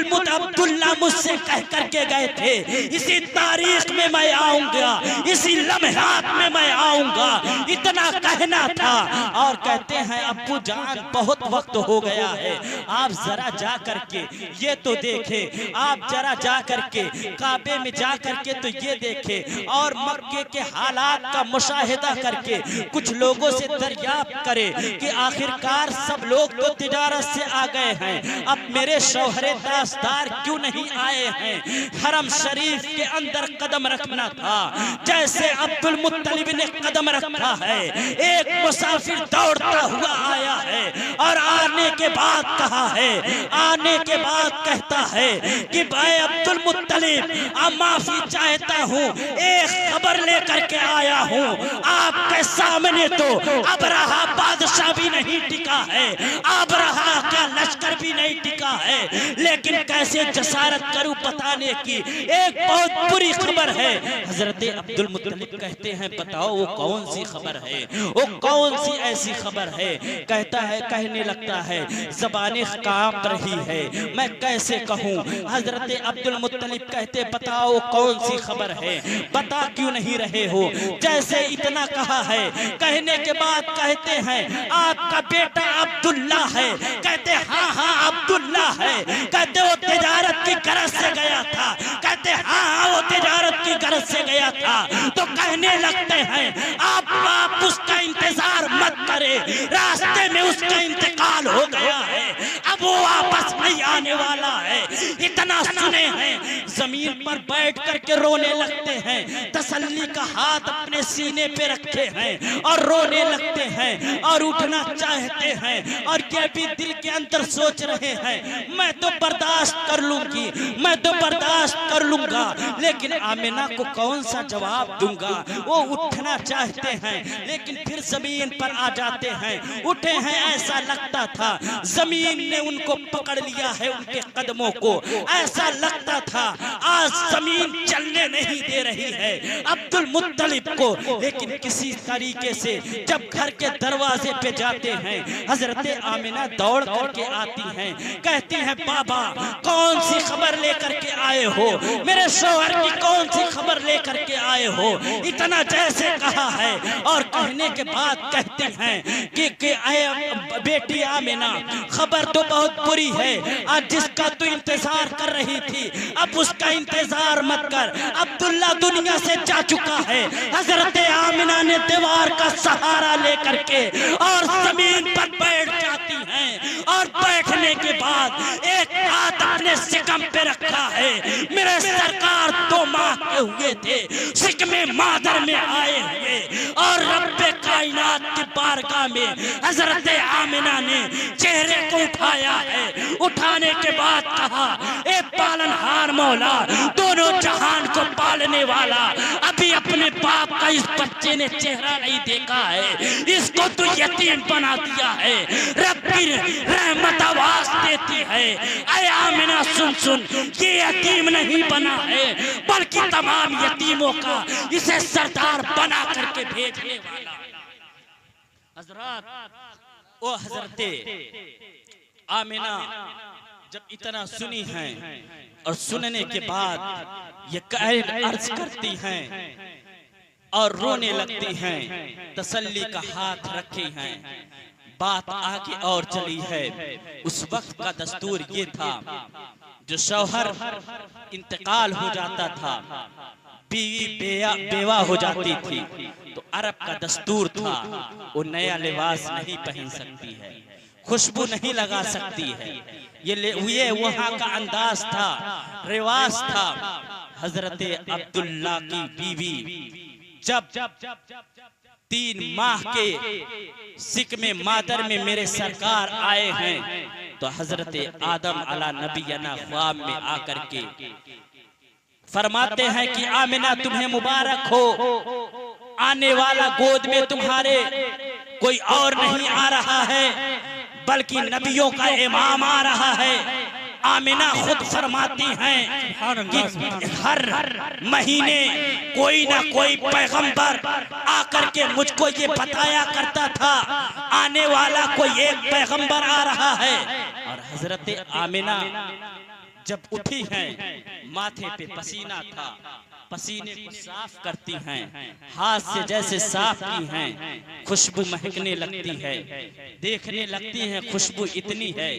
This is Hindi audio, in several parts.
अब्दुल्ला मुझसे कह करके गए थे इसी तारीख में मैं आऊंगा, इसी लम्हात में मैं आऊंगा, इतना कहना था। और कहते हैं अब्बू जान बहुत वक्त हो गया है, आप जरा जा करके ये तो देखे, आप जरा जा करके काबे में जा करके तो ये देखे और मक्के के हालात का मुशाहिदा करके कुछ लोगों से दरियाफ्त करे कि आखिरकार सब लोग तो तिजारत से आ गए हैं, अब मेरे शौहरे दास्तार क्यों नहीं आए हैं। हरम शरीफ के अंदर कदम रखना था जैसे अब्दुल मुत्तलिब ने कदम रखा है। एक मुसाफिर दौड़ता हुआ आया है और आने के बाद कहा है, आने के बाद कहता है कि भाई अब्दुल मुत्तलिब अब माफी चाहता हूँ, एक खबर लेकर के आया हूँ, आपके सामने तो अबरहा बादशाह भी नहीं टिका है, अबरहा का लश्कर भी नहीं टिका है, लेकिन कैसे जसारत करूं बताने की, एक बहुत बुरी खबर है। हजरत अब्दुल मुत्तलिब कहते हैं बताओ वो कौन सी खबर है, वो कौन सी ऐसी खबर है। कहता है, कहने लगता है ज़बानें कांप रही है, मैं कैसे कहूँ। हजरत अब्दुल मुत्तलिब कहते बताओ कौन सी खबर है, बता क्यों नहीं रहे हो। जैसे इतना कहा है, कहने के बाद कहते हैं आपका बेटा अब्दुल्ला है। कहते हाँ हाँ अब्दुल्ला है। कहते वो तिजारत की गरज से गया था। कहते हाँ वो तिजारत की गरज से गया था। तो कहने लगते हैं आप उसका इंतजार मत करे, रास्ते में उसका इंतकाल हो गया है, अब वो वापस नहीं आने वाला है। इतना सुने हैं जमीन पर बैठ करके रोने लगते हैं, तसल्ली का हाथ अपने सीने पे रखे हैं और रोने लगते हैं और उठना चाहते हैं और ये भी दिल के अंदर सोच रहे हैं मैं तो बर्दाश्त कर लूंगी, मैं तो बर्दाश्त कर लूंगा, लेकिन आमिना को कौन सा जवाब दूंगा। वो उठना चाहते हैं लेकिन फिर जमीन पर आ जाते हैं। उठे हैं ऐसा लगता था जमीन ने उनको पकड़ लिया है, उनके कदमों को ऐसा लगता था आज जमीन चलने नहीं दे रही है अब्दुल मुत्तलिब को। लेकिन किसी तरीके से जब घर के दरवाजे पे जाते हैं हजरत आमिना दौड़ करके आती हैं, कहती हैं बाबा कौन सी खबर लेकर के आए हो, मेरे शौहर की कौन सी खबर लेकर के आए हो। इतना जैसे कहा है और कहने के बाद कहते हैं कि बेटी आमिना खबर तो बहुत बुरी है, आज जिसका तू इंतजार कर रही थी अब उसका इंतजार मत कर, अब्दुल्ला दुनिया से जा चुका है। हजरत आमिना ने दीवार का सहारा लेकर के और जमीन पर बैठ जाती हैं और बैठने के बाद एक हाथ अपने सिकम पे रखा है। मेरे सरकार 2 माह के हुए थे, सिकमे मादर में आए हुए और रब्बे कायनात की बारगाह में हजरत आमिना ने चेहरे को उठाया है। उठाने के बाद कहा ए पालनहार मौला, दोनों जहान को पालने वाला, अभी अपने बाप का इस बच्चे ने चेहरा नहीं देखा है, इसको तो यतीम बना दिया है। रब्बी रहमत आवाज देती है ऐ आमिना सुन सुन, ये यतीम नहीं बना है बल्कि तमाम यतीमों का इसे सरदार बना करके भेजने वाला। हजरत ओ हजरते आमिना जब इतना सुनी है और सुनने के बाद ये अर्ज करती हैं और रोने लगती हैं, तसल्ली का हाथ रखी हैं। बात आगे और चली है। उस वक्त का दस्तूर ये था जो शौहर इंतकाल हो जाता था, बीवी बेवा हो जाती थी, तो अरब का दस्तूर था वो नया लिबास नहीं पहन सकती है, खुशबू नहीं लगा सकती है। ये वहाँ का अंदाज था, रिवाज था। हजरत अब्दुल्ला की बीवी जब 3 माह के सिकमे मादर में मेरे सरकार आए हैं तो हजरत आदम अला नबीना ख्वाब में आकर के फरमाते हैं कि आमिना तुम्हें मुबारक हो, आने वाला गोद में तुम्हारे कोई और नहीं आ रहा है बल्कि नबियों का इमाम आ रहा है। आमिना खुद फरमाती हैं कि हर महीने कोई ना कोई पैगंबर आकर के मुझको ये बताया करता था आने वाला कोई एक पैगंबर आ रहा है। और हजरत आमिना जब उठी हैं माथे पे पसीना था, पसीने को साफ करती हैं, हाथ से जैसे साफ की हैं, खुशबू महकने लगती है, देखने लगती हैं खुशबू इतनी है,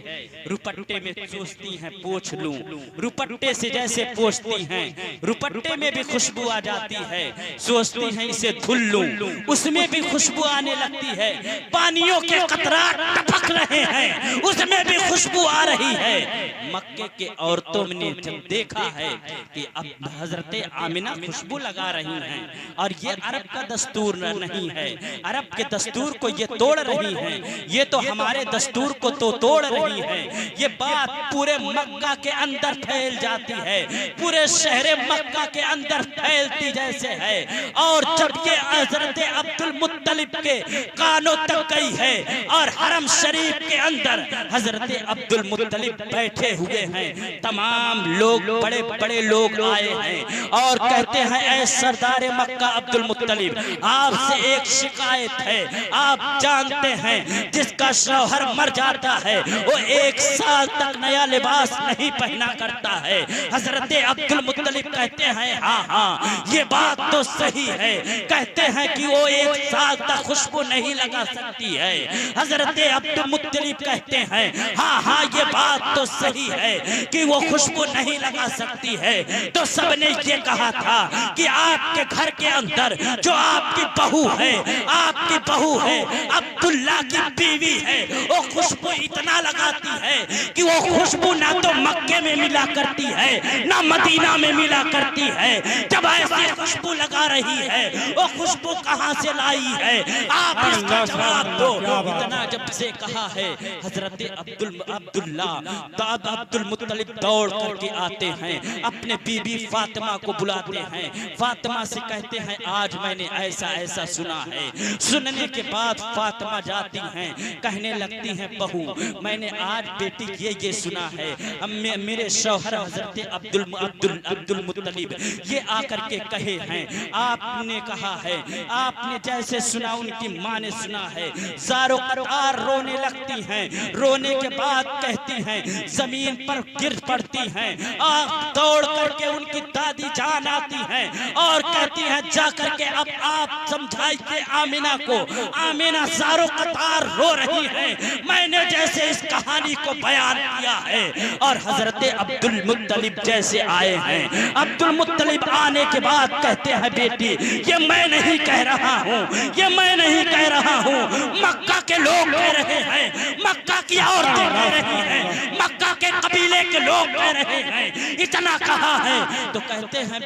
रुपट्टे में सोचती हैं पोंछ लूं, रुपट्टे से जैसे पोंछती हैं, रुपट्टे में भी खुशबू आ जाती है, सोचती हैं इसे धुल लूं, उसमें भी खुशबू आने लगती है, पानियों के कतरात टपक रहे हैं, उसमें भी खुशबू आ रही है। मक्के के औरतों ने जब देखा है कि अब हजरत आमिना खुशबू लगा रही हैं और ये अरब का दस्तूर नहीं है, अरब के दस्तूर को ये तोड़ रही हैं, ये तो हमारे दस्तूर को तो तोड़ रही है, ये बात पूरे मक्का के अंदर फैल जाती है, पूरे शहर मक्का के अंदर फैलती जैसे है। और जब ये हजरत अब्दुल मुत्तलिब के कानों तक गई है और हरम शरीफ के अंदर हजरत अब्दुल मुत्तलिब बैठे हुए हैं, तमाम लोग बड़े बड़े लोग आए हैं और कहते हैं ऐ सरदार मक्का अब्दुल मुत्तलिब, आपसे एक शिकायत है। आप जानते हैं जिसका शौहर मर जाता है वो 1 साल तक नया लिबास नहीं पहना करता है। हजरत अब्दुल मुत्तलिब कहते हैं हाँ हाँ ये बात तो सही है, कहते हैं कि वो 1 साल तक खुशबू नहीं लगा सकती है। हजरत अब्दुल मुत्तलिब कहते हैं हाँ हाँ ये बात तो सही है कि वो खुशबू नहीं लगा सकती है। तो सबने ये कहा था कि आपके घर के अंदर जो आपकी बहू है अब्दुल्ला की बीवी है, वो खुशबू इतना लगाती है कि वो खुशबू ना तो मक्के में मिला करती है ना मदीना में मिला करती है। जब ऐसी खुशबू लगा रही है वो खुशबू कहां से लाई है, आप इसका जवाब दो। इतना जब से कहा है हजरत अब्दुल्ला अब्दुल मुत्तलिब दौड़ करके आते हैं, अपने बीबी फातिमा को बुलाते हैं, फातिमा से कहते हैं आज मैंने ऐसा ऐसा सुना है। सुनने के बाद फातिमा जाती हैं, कहने लगती हैं बहू मैंने आज बेटी ये सुना है, मेरे शौहर हजरत अब्दुल मुत्तलिब ये आकर के कहे हैं, आपने कहा है, आपने जैसे सुना उनकी माँ ने सुना है। ज़ारो कतार रोने लगती हैं, रोने के बाद कहती हैं जमीन पर गिर पड़ती हैं, दौड़ करके उनकी दादी जान आती हैं और कहती हैं जा करके अब आप समझाइए आमिना को। आमिना ज़ारो कतार रो रही है, मैंने जैसे इस कहानी को बयान किया है। और हजरत अब्दुल मुत्तलिब जैसे आए हैं, अब्दुल मुत्तलिब आने के बाद कहते हैं बेटी ये मैं नहीं कह रहा हूँ, ये मैं नहीं कह रहा हूँ, मक्का के लोग कह रहे हैं, मक्का की औरतें कह रही हैं, मक्का के कबीले के लोग कह रहे हैं, इतना कहा है। तो कहते हैं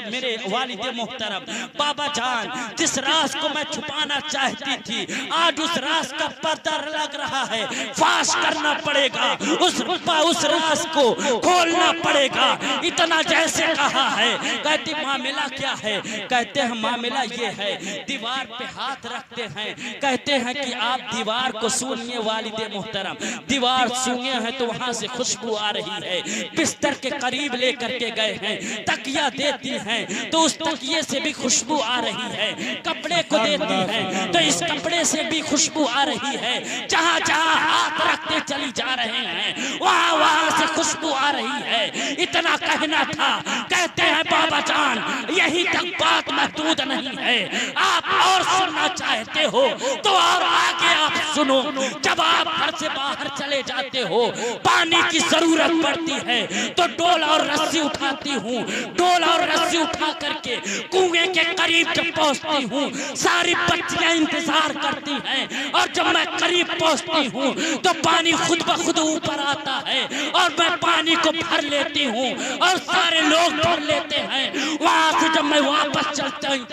मेरे वालिद मोहतरम बाबा जान जिस राज को मैं छुपाना चाहती थी आज उस राज का पर्दा लग रहा है, फाश करना पड़ेगा, उस राज को खोलना पड़ेगा। इतना जैसे कहा है, कहती मामला क्या है, कहते हैं मामला ये है, दीवार पे हाथ रखते हैं, कहते हैं कि आप दीवार को सूंघिए वालिद मोहतरम, दीवार सूंघे हैं तो वहां से खुशबू आ रही है। बिस्तर के करीब लेकर के गए हैं, तकिया देती हैं तो उस तकिए से भी खुशबू आ रही है, कपड़े को देती हैं तो इस कपड़े से भी खुशबू आ रही है। जहां जहां हाथ रखते चली जा रहे हैं वहां वहां से खुशबू आ रही है। इतना कहना था। कहते हैं बाबा जान यही तक बात महदूद नहीं है, आप और सुनना चाहते हो तो और आगे आप सुनो। जब आप घर से बाहर चले जाते हो पानी की जरूरत पड़ती है तो डोल और रस्सी उठाती हूँ, डोल और रस्सी उठा करके कुएं के करीब जब पहुँचती हूँ सारी बच्चियां इंतजार करती हैं और जब मैं करीब पहुँचती हूँ तो पानी खुद ब खुद ऊपर आता है और मैं पानी को भर लेती हूँ और सारे लोग भर लेते हैं। वहां से जब मैं वापस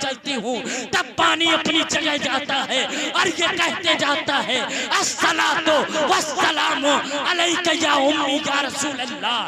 चलती हूँ तब पानी अपनी जगह जाता है और ये कहते जाता है अस्सलातु वस्सलामु अलैका या उम्मी या रसूल अल्लाह।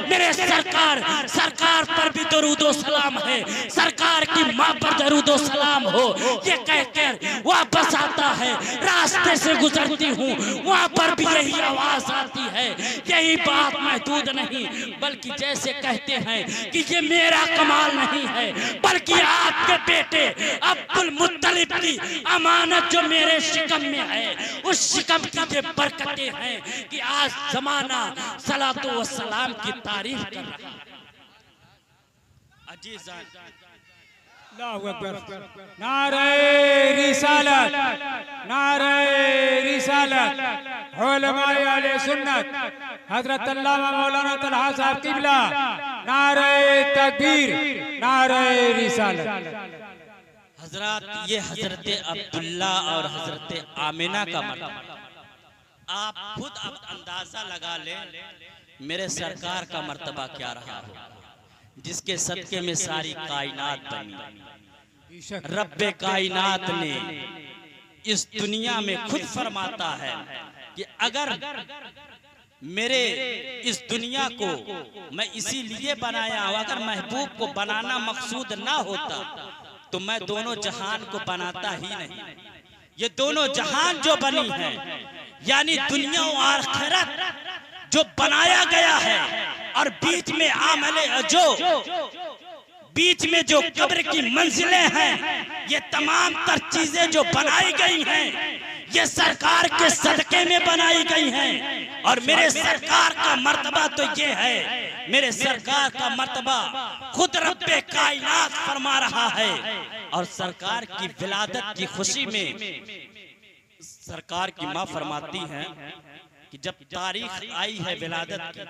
मेरे सरकार पर भी दरूदो सलाम है, सरकार की माँ पर दरूदो सलाम हो। ये कहकर वह वापस आता है, रास्ते से गुजरती हूँ, वहाँ पर भी यही आवाज आती है। यही बात महदूद नहीं, बल्कि जैसे कहते हैं कि ये मेरा कमाल नहीं है, बल्कि आपके बेटे अब्दुल मुत्तलिब की अमानत जो मेरे शिकम में है, उस शिकम की ये बरकतें हैं कि आज जमाना सलातो व सलाम की तारीफ कर रहा है। अजीज़ान, अल्लाहु अकबर, नारे रिसालत, नारे रिसालत, उलमाए अहले सुन्नत, हजरत अल्लामा मौलाना तलहा साहब किबला, नारे तकबीर, नारे रिसालत। हजरत, ये हजरत अब्दुल्ला और हजरत आमिना का मर्तबा आप खुद अब अंदाजा लगा लें मेरे सरकार का मर्तबा क्या रहा हो, जिसके सदके में सारी कायनात बनी। रब्बे कायनात ने इस दुनिया में खुद फरमाता है कि अगर मेरे इस दुनिया को मैं इसीलिए बनाया हूं, अगर महबूब को बनाना मकसूद ना होता तो मैं दोनों जहान को बनाता ही नहीं। ये दोनों जहान जो बनी है, यानी दुनिया और आखिरत जो बनाया गया है, और बीच में बीच में जो कब्र की मंजिलें हैं, ये तमाम तर चीजें जो बनाई गई हैं, ये सरकार के सदके में बनाई गई हैं। और मेरे सरकार का मर्तबा तो ये है, मेरे सरकार का मर्तबा खुद रब्बे कायनात फरमा रहा है। और सरकार की विलादत की खुशी में सरकार की माँ फरमाती हैं कि जब तारीख आई है विलादत की,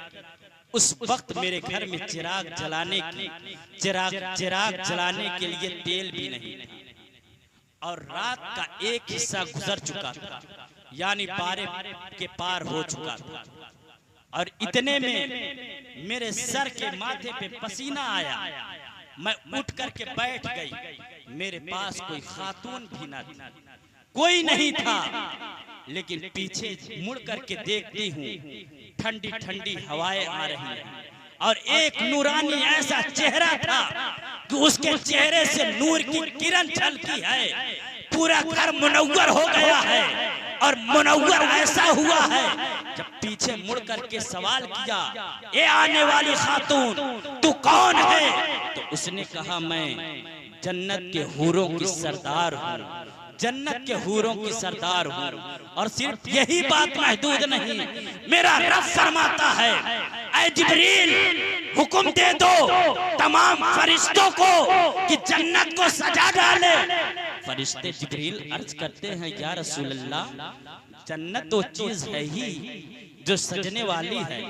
उस वक्त मेरे घर में चिराग जलाने के लिए तेल भी नहीं था, और रात का एक हिस्सा गुजर चुका था, यानी पारे के पार हो चुका था। और इतने में मेरे सर के माथे पे पसीना आया, मैं उठ करके बैठ गई। मेरे पास कोई खातून भी ना थी, कोई नहीं था, लेकिन पीछे मुड़ करके देखती हूँ ठंडी ठंडी हवाएं आ रही हैं, और एक नूरानी ऐसा चेहरा था कि उसके चेहरे से नूर की किरण झलकी है। पूरा घर मुनव्वर हो गया है, और मुनव्वर ऐसा हुआ है जब पीछे मुड़ करके सवाल किया, ए आने वाली खातून तू कौन है? तो उसने कहा मैं जन्नत के हूरों की सरदार हूँ, जन्नत के हूरों की सरदार हूँ। और सिर्फ यही बात महदूद नहीं, मेरा रब फरमाता है, ऐ जिब्रील हुक्म दे दो तमाम फरिश्तों को कि जन्नत को सजा डाले। फरिश्ते जिब्रील अर्ज करते हैं, या रसूल अल्लाह, जन्नत तो चीज है ही जो सजने वाली है,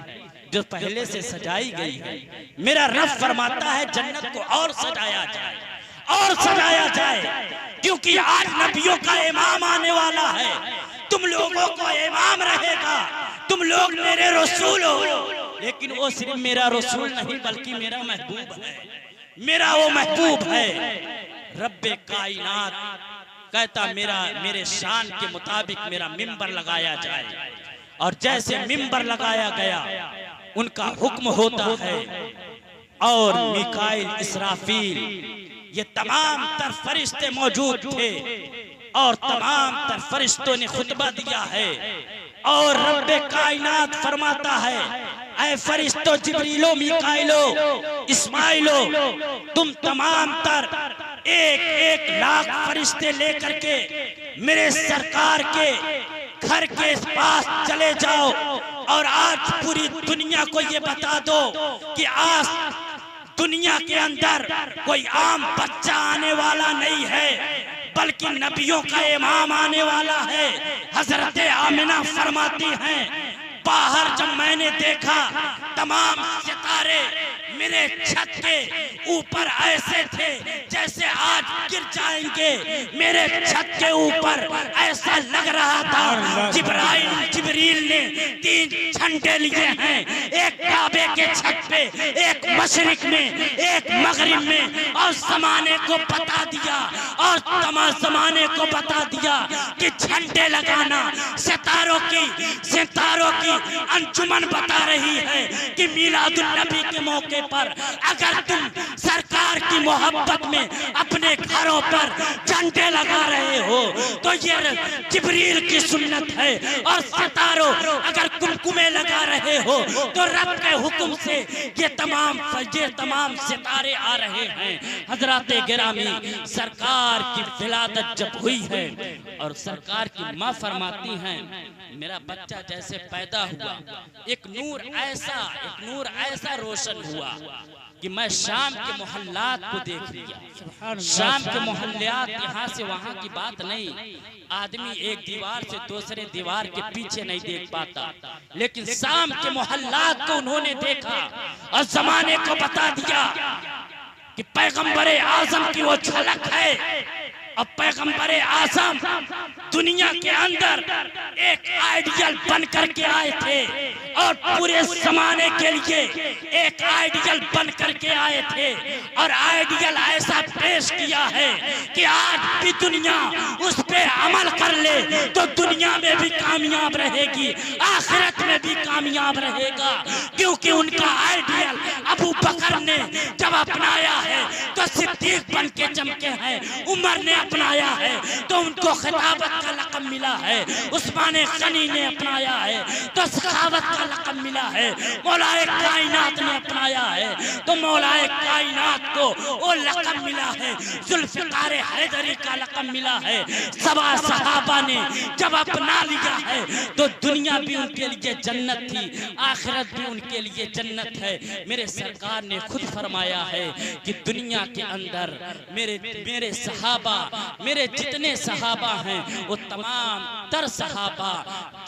जो पहले से सजाई गई है। मेरा रब फरमाता है जन्नत को और सजाया जाए, और सजाया जाए, क्योंकि आज नबियों का इमाम आने वाला है। तुम लोगों को इमाम रहेगा, तुम लोग मेरे रसूल हो, लेकिन वो सिर्फ मेरा रसूल नहीं बल्कि मेरा महबूब है, मेरा वो महबूब है। रब्बे कायनात कहता मेरे शान के मुताबिक मेरा मिंबर लगाया जाए, और जैसे मिंबर लगाया गया उनका हुक्म होता है, और मिकाईल, इसराफील, ये तमाम तर फरिश्ते मौजूद थे, और तमाम तर फरिश्तों ने खुतबा दिया है। और रब्बे कायनात फरमाता है, ऐ फरिश्तों जिब्रीलो, मिकाइलो, इस्माइलो, तुम तमाम तर एक एक लाख फरिश्ते लेकर के मेरे सरकार के घर के पास चले जाओ, और आज पूरी दुनिया को ये बता दो कि आज दुनिया के अंदर कोई आम बच्चा आने वाला नहीं है, बल्कि नबियों का इमाम आने वाला है। हजरत आमिना फरमाती हैं, बाहर जब मैंने देखा तमाम सितारे मेरे छत के ऊपर ऐसे थे जैसे आज गिर जाएंगे। मेरे छत के ऊपर ऐसा लग रहा था जिब्रील ने 3 झंडे लिए हैं, एक काबे के छत पे, एक मशरिक में, एक मगरिब में, और जमाने को बता दिया, और तमाम जमाने को बता दिया कि झंडे लगाना सितारों की अंजुमन बता रही है कि मिलादुन नबी के मौके पर अगर तुम सरकार की मोहब्बत में अपने अपने घरों पर झंडे लगा रहे हो तो ये जिब्रील की सुन्नत है। और सितारों अगर कुमकुमे लगा रहे हो तो रब के हुक्म से ये तमाम सितारे आ रहे हैं। हजरत गिरामी सरकार की विलादत जब हुई है और सरकार की माँ फरमाती हैं मेरा बच्चा जैसे पैदा हुआ एक नूर ऐसा रोशन हुआ कि मैं शाम के मोहल्लात को देख लिया। शाम के मोहल्लात यहाँ से वहाँ की बात नहीं, आदमी एक दीवार से दूसरे दीवार के पीछे नहीं देख पाता, लेकिन शाम के मोहल्लात को उन्होंने देखा और जमाने को बता दिया कि पैगंबरे आजम की वो झलक है। अब पैगंबरे आजम दुनिया के अंदर एक आइडियल बन करके आए थे और पूरे जमाने के लिए एक आइडियल बन करके आए थे और आइडियल ऐसा पेश किया है कि आज भी दुनिया उस पे अमल कर ले तो दुनिया में भी कामयाब रहेगी, आखिरत में भी कामयाब रहेगा। क्योंकि उनका आइडियल अबू बकर ने जब अपनाया है तो सिद्दीक बन के चमके हैं, उमर ने अपनाया है तो उनको खिलाफत का लक़ब मिला है, उस्मान गनी ने अपनाया है तो सखावत का लक़ब मिला है, मौलाए कायनात ने अपनाया है तो मौलाए कायनात को वो लक़ब मिला है, जुल्फ़िकार हैदरी का लक़ब मिला है। सबा सहाबा ने जब अपना लिया है तो दुनिया भी उनके लिए जन्नत थी, आखिरत भी उनके लिए जन्नत है। मेरे सरकार ने खुद फरमाया है कि दुनिया के अंदर मेरे सहाबा, मेरे जितने सहाबा हैं वो तमाम तर सहाबा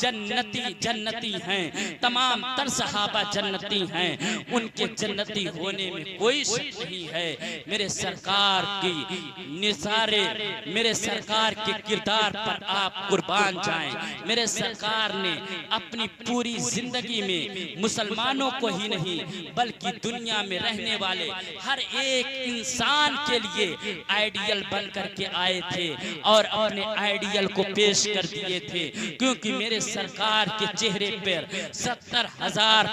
जन्नती हैं, तमाम तर सहाबा जन्नती हैं, उनके जन्नती होने में कोई शक नहीं है। मेरे सरकार की निसारे, मेरे सरकार के किरदार पर आप कुर्बान जाएं। मेरे सरकार ने अपनी पूरी जिंदगी में मुसलमानों को ही नहीं बल्कि दुनिया में रहने वाले हर एक इंसान के लिए आइडियल बन करके आए थे और अपने आइडियल को पेश कर दिए थे। क्योंकि मेरे सरकार के चेहरे पर 70,000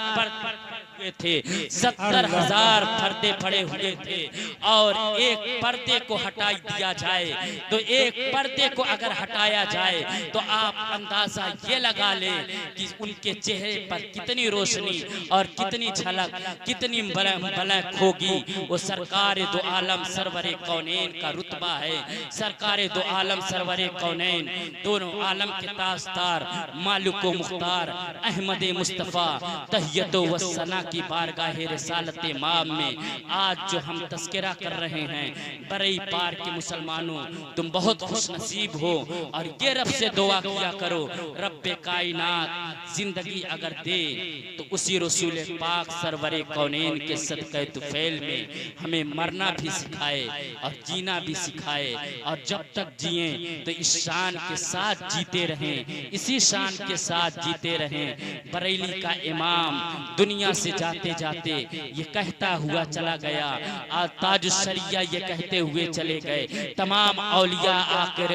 थे, 70,000 पर्दे पड़े हुए थे और एक पर्दे को हटा दिया जाए तो एक पर्दे को अगर हटाया जाए तो आप अंदाजा ये लगा ले कि उनके चेहरे पर कितनी रोशनी और कितनी झलक, कितनी बलक होगी। वो सरकार दो आलम सरवरे कौनैन का रुतबा है। सरकार दो आलम सरवरे कौनैन, दोनों आलम के ताजदार, मालिक व मुख्तार, अहमद मुस्तफ़ा तहियतो व सना की बारगाह रिसालत माम में आज जो हम तस्करा कर रहे हैं, बरई पार के मुसलमानों तुम बहुत खुश नसीब हो और ये रब से दुआ किया करो रब्बे कायनात जिंदगी अगर दे तो उसी रसूल पाक सरवरे कौनैन के सदक़े तुफैल में हमें मरना भी सिखाए और जीना भी सिखाए और जब तक जिए तो इस शान के साथ जीते रहें, इसी शान के साथ जीते रहें। बरेली का इमाम दुनिया से जाते जाते ये कहता हुआ चला गया, ताजुश्शरिया ये कहते हुए चले गए, तमाम औलिया आकर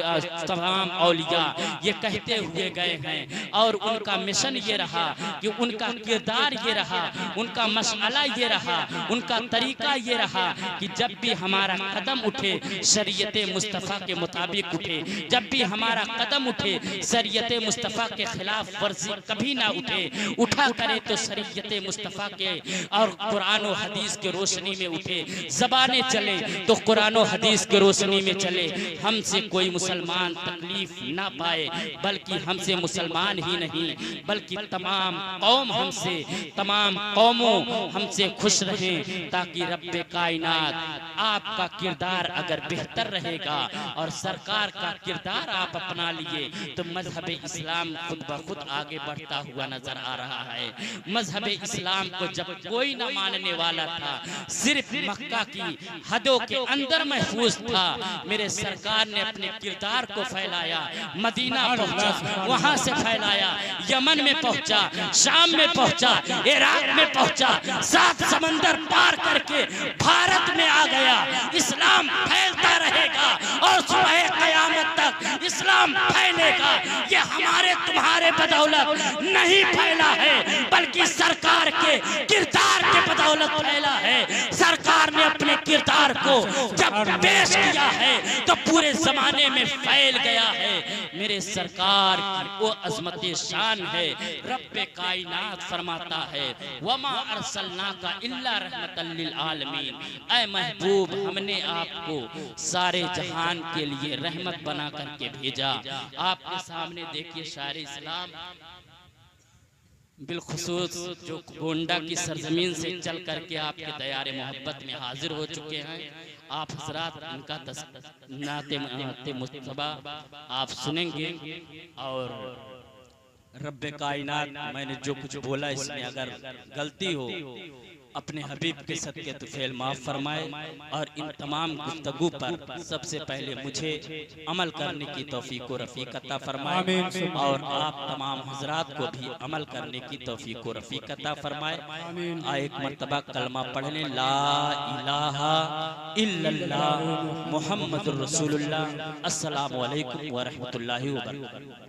तमाम औलिया ये कहते हुए गए हैं और उनका मिशन ये रहा कि उनका किरदार ये रहा, उनका मसला ये रहा, उनका तरीका ये रहा कि जब भी हमारा कदम उठे शरीयत मुस्तफ़ा के मुताबिक उठे, जब भी हमारा कदम उठे शरीयत मुस्तफ़ा के खिलाफ वर्जी कभी ना उठे, उठा करे तो शरीयत मुस्तफ़ा के और कुरान और हदीस के रोशनी में उठे, ज़बाने चले तो कुरान और हदीस के रोशनी में चले। हमसे कोई मुसलमान तकलीफ ना पाए, बल्कि हमसे मुसलमान ही नहीं बल्कि तमाम कौम हमसे, तमाम कौमों हमसे खुश रहें, ताकि रब्बे कायनात आपका किरदार अगर बेहतर रहेगा और सरकार का किरदार आप अपना लिए तो मजहब इस्लाम खुद ब खुद आगे बढ़ता हुआ नजर आ रहा है। मजहब इस्लाम को जब कोई न मानने वाला था, सिर्फ मक्का की हदों के अंदर महफूज था, मेरे सरकार ने अपने किरदार को फैलाया, मदीना पहुंचा, वहां से फैलाया, यमन में पहुंचा, शाम में पहुंचा, इराक में पहुंचा, 7 समंदर पार करके भारत में आ गया। इस्लाम फैलता रहेगा और सुबह क़यामत तक इस्लाम फैलेगा। ये हमारे तुम्हारे बदौलत नहीं फैला है बल्कि सरकार के किरदार के बदौलत फैला है। सरकार सरकार ने अपने किरदार को जब पेश किया है तो पूरे जमाने में फैल गया है। मेरे सरकार की वो अजमत शान है। रब्बे कायनात फरमाता है वमा अरसलनाका इल्ला रहमतल लिल आलमीन, ऐ महबूब हमने आपको सारे जहान के लिए रहमत बना करके भेजा। आपके सामने देखिए शायर इस्लाम बिलखुसूस जो गोंडा की सरजमीन से चल करके आपके दयारे मोहब्बत में हाजिर हो चुके हैं। आप हजरात उनका नाते मुस्तफा आप सुनेंगे। और रब्बे कायनात मैंने जो कुछ बोला इसमें अगर गलती हो अपने हबीब के सदके तुफैल माफ फरमाए। और इन तमाम गुफ्तगू पर सबसे पहले मुझे अमल करने की तौफीक व रफ़ीक अता फरमाए और आप तमाम हजरात को भी अमल करने की तौफीक व रफ़ीक अता फरमाए। एक मर्तबा कलमा पढ़ लें, ला इलाहा इल्लल्लाह मुहम्मदुर रसूलुल्लाह। अस्सलामु अलैकुम व रहमतुल्लाहि व बरकातहू।